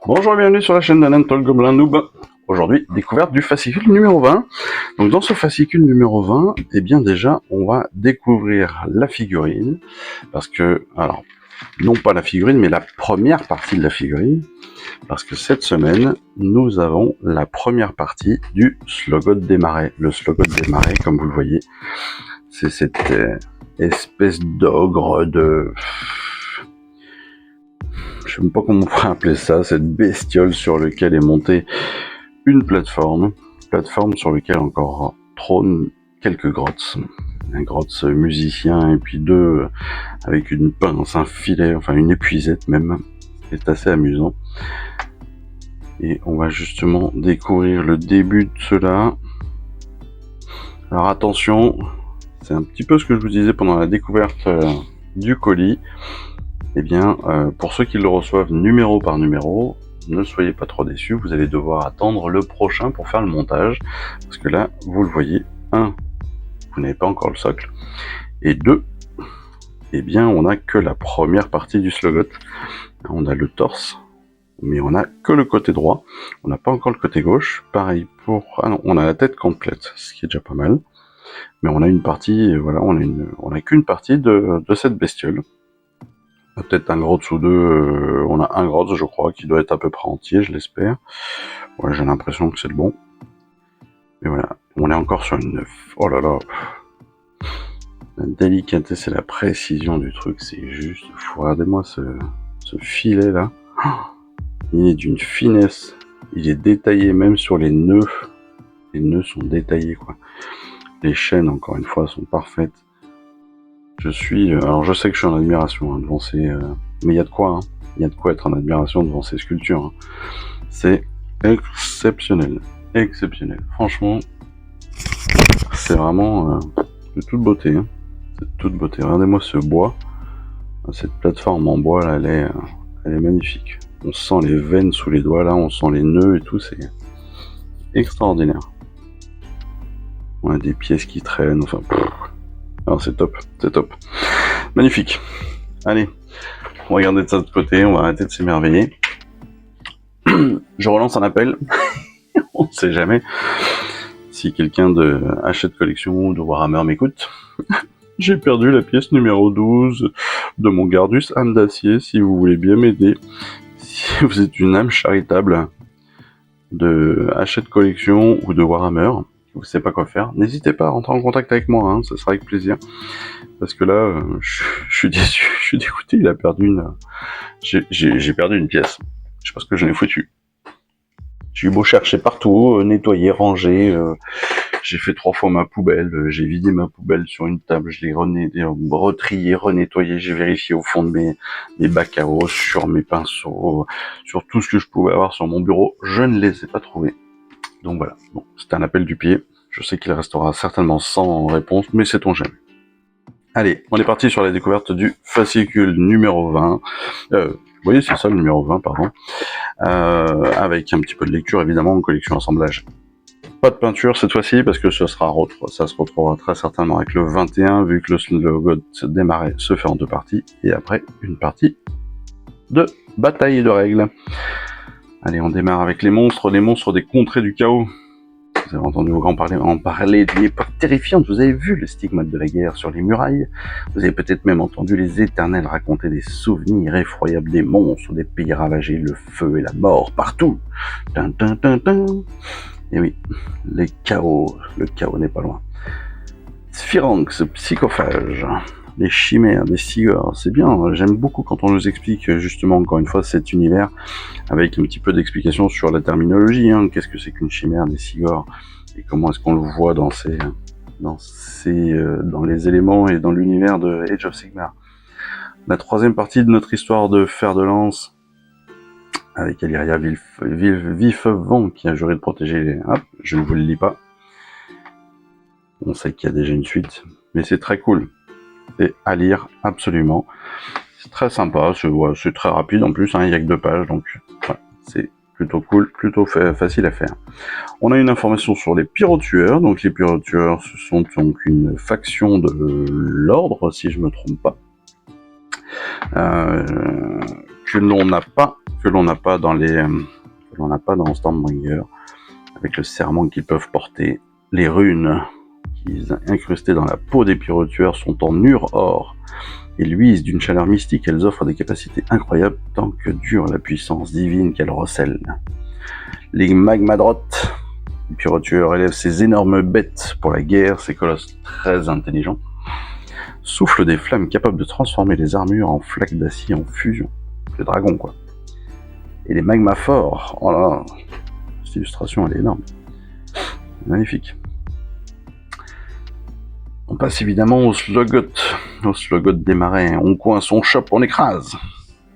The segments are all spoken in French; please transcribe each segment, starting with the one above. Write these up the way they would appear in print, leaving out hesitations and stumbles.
Bonjour et bienvenue sur la chaîne d'Anatole Gobelin Noob. Aujourd'hui, découverte du fascicule numéro 20. Donc dans ce fascicule numéro 20, eh bien déjà, on va découvrir la figurine. Parce que, alors, non pas la figurine, mais la première partie de la figurine. Parce que cette semaine, nous avons la première partie du Slogot des Marais. Le Slogot des Marais, comme vous le voyez, c'est cette espèce d'ogre de... Je sais même pas comment on pourrait appeler ça, cette bestiole sur laquelle est montée une plateforme sur laquelle encore trônent quelques grottes. Un grotte musicien et puis deux avec une pince, un filet, enfin une épuisette même. C'est assez amusant. Et on va justement découvrir le début de cela. Alors attention, c'est un petit peu ce que je vous disais pendant la découverte du colis. Eh bien, pour ceux qui le reçoivent numéro par numéro, ne soyez pas trop déçus, vous allez devoir attendre le prochain pour faire le montage, parce que là, vous le voyez, 1, vous n'avez pas encore le socle, et 2, eh bien, on n'a que la première partie du slogot. On a le torse, mais on n'a que le côté droit, on n'a pas encore le côté gauche, pareil pour... Ah non, on a la tête complète, ce qui est déjà pas mal, mais on a une partie, voilà, on a qu'une partie de cette bestiole. Peut-être un Grotz ou deux, on a un Grotz je crois qui doit être à peu près entier, je l'espère. Ouais, j'ai l'impression que c'est le bon. Mais voilà, on est encore sur une... Oh là là. La délicatesse et la précision du truc, c'est juste... Regardez-moi ce filet là. Il est d'une finesse. Il est détaillé même sur les nœuds. Les nœuds sont détaillés quoi. Les chaînes encore une fois sont parfaites. Alors je sais que je suis en admiration devant ces... mais il y a de quoi, il y a de quoi être en admiration devant ces sculptures. C'est exceptionnel, exceptionnel. Franchement, c'est vraiment de toute beauté. C'est de toute beauté. Regardez-moi ce bois, cette plateforme en bois là, elle est magnifique. On sent les veines sous les doigts là, on sent les nœuds et tout, c'est extraordinaire. On a des pièces qui traînent, enfin... Alors c'est top, c'est top. Magnifique. Allez, on va regarder de ça de côté, on va arrêter de s'émerveiller. Je relance un appel, on ne sait jamais. Si quelqu'un de Hachette Collection ou de Warhammer m'écoute, j'ai perdu la pièce numéro 12 de mon Gardus âme d'acier, si vous voulez bien m'aider. Si vous êtes une âme charitable de Hachette Collection ou de Warhammer, vous ne savez pas quoi faire, n'hésitez pas à rentrer en contact avec moi, ça sera avec plaisir. Parce que là, je suis déçu, je suis dégoûté, il a perdu une... J'ai perdu une pièce. Je sais pas ce que j'en ai foutu. J'ai eu beau chercher partout, nettoyer, ranger, j'ai fait 3 fois ma poubelle, j'ai vidé ma poubelle sur une table, je l'ai retrié, renettoyé, j'ai vérifié au fond de mes bacs à eau, sur mes pinceaux, sur tout ce que je pouvais avoir sur mon bureau, je ne les ai pas trouvés. Donc voilà, bon, c'était un appel du pied, je sais qu'il restera certainement sans réponse, mais sait-on jamais. Allez, on est parti sur la découverte du fascicule numéro 20. Vous voyez, c'est ça le numéro 20, pardon. Avec un petit peu de lecture, évidemment, en collection assemblage. Pas de peinture cette fois-ci, parce que ça se retrouvera très certainement avec le 21, vu que le logo des Marais se fait en 2 parties, et après, une partie de bataille et de règles. Allez, on démarre avec les monstres des contrées du chaos. Vous avez entendu vos grands-parents en parler d'une époque terrifiante, vous avez vu le stigmate de la guerre sur les murailles, vous avez peut-être même entendu les éternels raconter des souvenirs effroyables des monstres, des pays ravagés, le feu et la mort partout. Tin, tin, tin, tin. Et oui, le chaos n'est pas loin. Sphyranx, psychophage, les chimères, des sigors, c'est bien, j'aime beaucoup quand on nous explique justement encore une fois cet univers avec un petit peu d'explication sur la terminologie, qu'est-ce que c'est qu'une chimère, des sigors, et comment est-ce qu'on le voit dans les éléments et dans l'univers de Age of Sigmar. La 3e partie de notre histoire de fer de lance, avec Aliria Vif-Vent qui a juré de protéger Hop, je ne vous le lis pas. On sait qu'il y a déjà une suite, mais c'est très cool. C'est à lire, absolument. C'est très sympa, c'est très rapide en plus, il n'y a que 2 pages, donc voilà, c'est plutôt cool, plutôt facile à faire. On a une information sur les pyrotueurs, donc les pyrotueurs, ce sont donc une faction de l'ordre, si je me trompe pas, que l'on n'a pas dans Stormbringer, avec le serment qu'ils peuvent porter. Les runes incrustées dans la peau des pyrotueurs sont en ur or et luisent d'une chaleur mystique. Elles offrent des capacités incroyables tant que dure la puissance divine qu'elles recèlent. Les magmadrottes, les pyrotueurs élèvent ces énormes bêtes pour la guerre, ces colosses très intelligents soufflent des flammes capables de transformer les armures en flaques d'acier en fusion. Les dragons, quoi. Et les magmaphores, oh là, cette illustration, elle est énorme. Magnifique. On passe évidemment au Sluggot des marais. On coince, on chope, on écrase.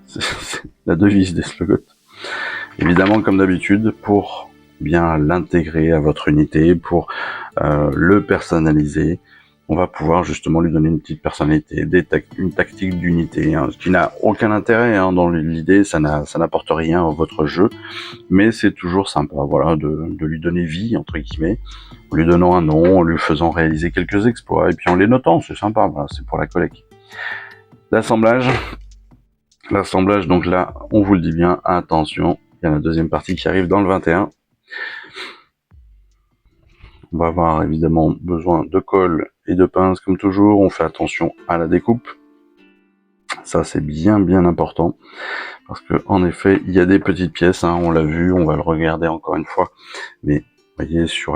C'est la devise des Sluggots. Évidemment, comme d'habitude, pour bien l'intégrer à votre unité, pour le personnaliser, on va pouvoir justement lui donner une petite personnalité, une tactique d'unité, ce qui n'a aucun intérêt dans l'idée, ça n'apporte rien à votre jeu, mais c'est toujours sympa, voilà, de lui donner vie, entre guillemets, en lui donnant un nom, en lui faisant réaliser quelques exploits, et puis en les notant, c'est sympa, voilà, c'est pour la collecte. L'assemblage, donc là, on vous le dit bien, attention, il y a la deuxième partie qui arrive dans le 21. On va avoir évidemment besoin de colle et de pince comme toujours. On fait attention à la découpe. Ça c'est bien important parce que en effet il y a des petites pièces. On l'a vu, on va le regarder encore une fois. Mais vous voyez sur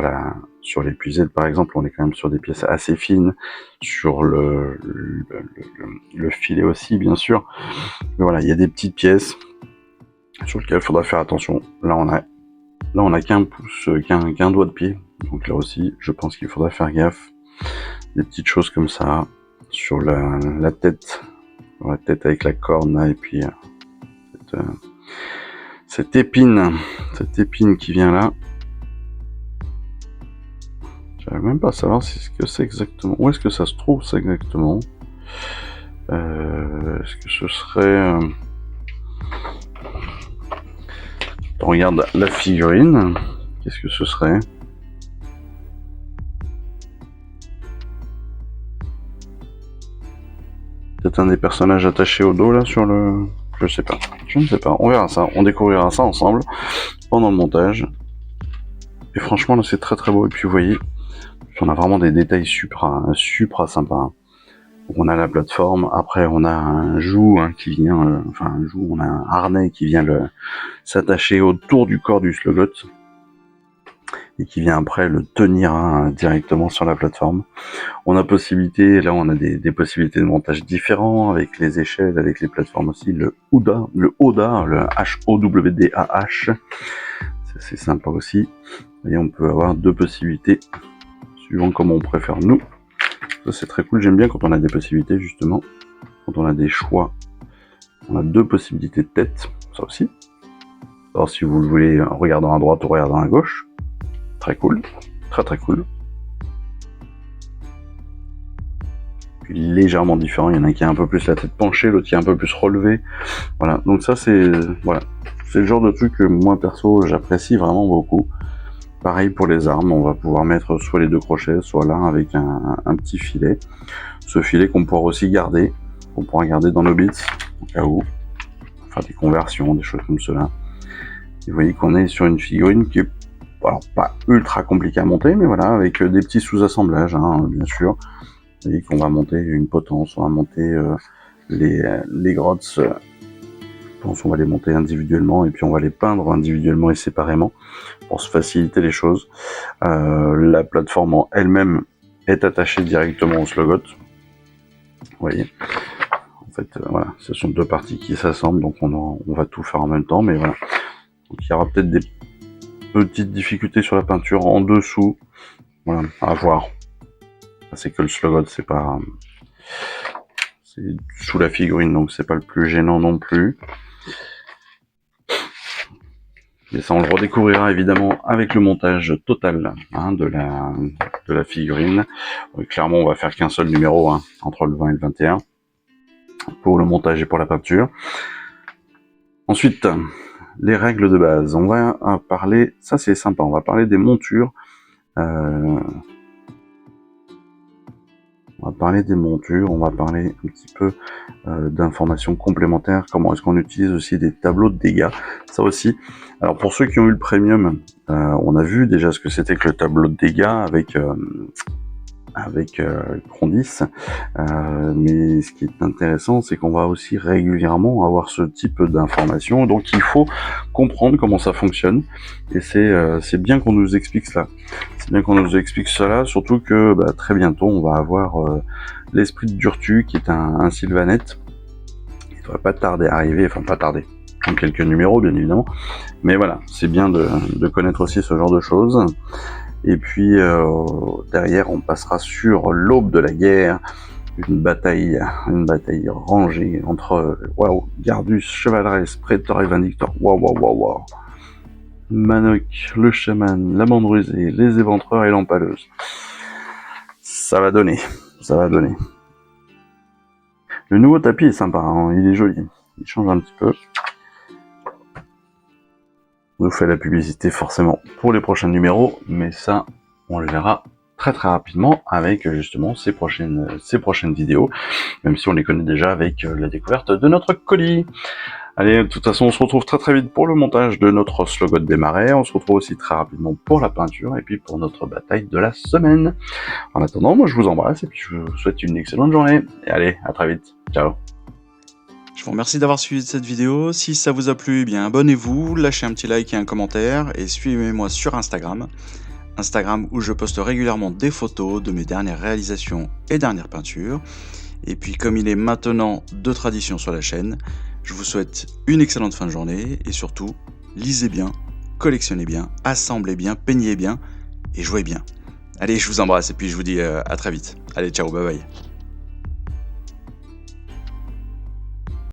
l'épuisette par exemple, on est quand même sur des pièces assez fines. Sur le filet aussi bien sûr. Mais voilà, il y a des petites pièces sur lesquelles il faudra faire attention. Là on a qu'un pouce, qu'un doigt de pied. Donc là aussi, je pense qu'il faudra faire gaffe. Des petites choses comme ça, sur la tête avec la corne là, et puis cette épine qui vient là. J'arrive même pas à savoir ce que c'est exactement. Où est-ce que ça se trouve ça exactement? Est-ce que ce serait... On regarde la figurine. Qu'est-ce que ce serait? Peut-être un des personnages attachés au dos là sur le... Je ne sais pas, on verra ça, on découvrira ça ensemble pendant le montage. Et franchement là c'est très beau, et puis vous voyez, on a vraiment des détails supra sympas. Donc on a la plateforme, après on a un joug qui vient, on a un harnais qui vient s'attacher autour du corps du Sluggot et qui vient après le tenir directement sur la plateforme. On a possibilité, là on a des possibilités de montage différents avec les échelles, avec les plateformes aussi, le HOWDAH, le HOWDAH, c'est sympa aussi. Vous voyez, on peut avoir deux possibilités suivant comment on préfère nous. Ça c'est très cool, j'aime bien quand on a des possibilités justement, quand on a des choix. On a deux possibilités de tête, ça aussi. Alors si vous le voulez regardant à droite ou regardant à gauche, très cool, très cool. Puis légèrement différent, il y en a un qui a un peu plus la tête penchée, l'autre qui est un peu plus relevée. Voilà, donc ça c'est le genre de truc que moi perso j'apprécie vraiment beaucoup. Pareil pour les armes, on va pouvoir mettre soit les deux crochets, soit l'un avec un petit filet. Ce filet qu'on pourra aussi garder, dans nos bits, au cas où, faire des conversions, des choses comme cela. Et vous voyez qu'on est sur une figurine qui est pas ultra compliquée à monter, mais voilà, avec des petits sous-assemblages, bien sûr. Vous voyez qu'on va monter une potence, on va monter les grottes. Je pense qu'on va les monter individuellement et puis on va les peindre individuellement et séparément pour se faciliter les choses. La plateforme en elle-même est attachée directement au Sluggot. Vous voyez, en fait, voilà, ce sont deux parties qui s'assemblent, donc on va tout faire en même temps, mais voilà. Donc il y aura peut-être des petites difficultés sur la peinture en dessous, voilà, à voir. C'est que le Sluggot, c'est sous la figurine, donc c'est pas le plus gênant non plus. Et ça, on le redécouvrira évidemment avec le montage total de la figurine. Clairement, on va faire qu'un seul numéro entre le 20 et le 21 pour le montage et pour la peinture. Ensuite, les règles de base. On va parler, ça c'est sympa, on va parler des montures. On On va parler des montures, on va parler un petit peu d'informations complémentaires, comment est-ce qu'on utilise aussi des tableaux de dégâts, ça aussi. Alors pour ceux qui ont eu le premium, on a vu déjà ce que c'était que le tableau de dégâts avec Grondis, mais ce qui est intéressant, c'est qu'on va aussi régulièrement avoir ce type d'informations, donc il faut comprendre comment ça fonctionne, et c'est bien qu'on nous explique cela. C'est bien qu'on nous explique cela, surtout que très bientôt on va avoir l'esprit de Durtu, qui est un Sylvanette. Il devrait pas tarder à arriver, enfin pas tarder, en quelques numéros bien évidemment, mais voilà, c'est bien de connaître aussi ce genre de choses. Et puis derrière, on passera sur l'aube de la guerre, une bataille rangée entre Gardus, Chevaleresse, Prétor et Vindictor. Waouh. Manoc, le chaman, la bande rusée, les éventreurs et l'empaleuse. Ça va donner. Le nouveau tapis est sympa, hein, il est joli. Il change un petit peu. On nous fait la publicité forcément pour les prochains numéros, mais ça, on le verra très rapidement avec justement ces prochaines vidéos, même si on les connaît déjà avec la découverte de notre colis. Allez, de toute façon, on se retrouve très vite pour le montage de notre Slogot des Marais. On se retrouve aussi très rapidement pour la peinture et puis pour notre bataille de la semaine. En attendant, moi je vous embrasse et puis je vous souhaite une excellente journée. Et allez, à très vite. Ciao. Je vous remercie d'avoir suivi cette vidéo. Si ça vous a plu, eh bien abonnez-vous, lâchez un petit like et un commentaire et suivez-moi sur Instagram où je poste régulièrement des photos de mes dernières réalisations et dernières peintures. Et puis comme il est maintenant de tradition sur la chaîne, je vous souhaite une excellente fin de journée et surtout, lisez bien, collectionnez bien, assemblez bien, peignez bien et jouez bien. Allez, je vous embrasse et puis je vous dis à très vite. Allez, ciao, bye bye.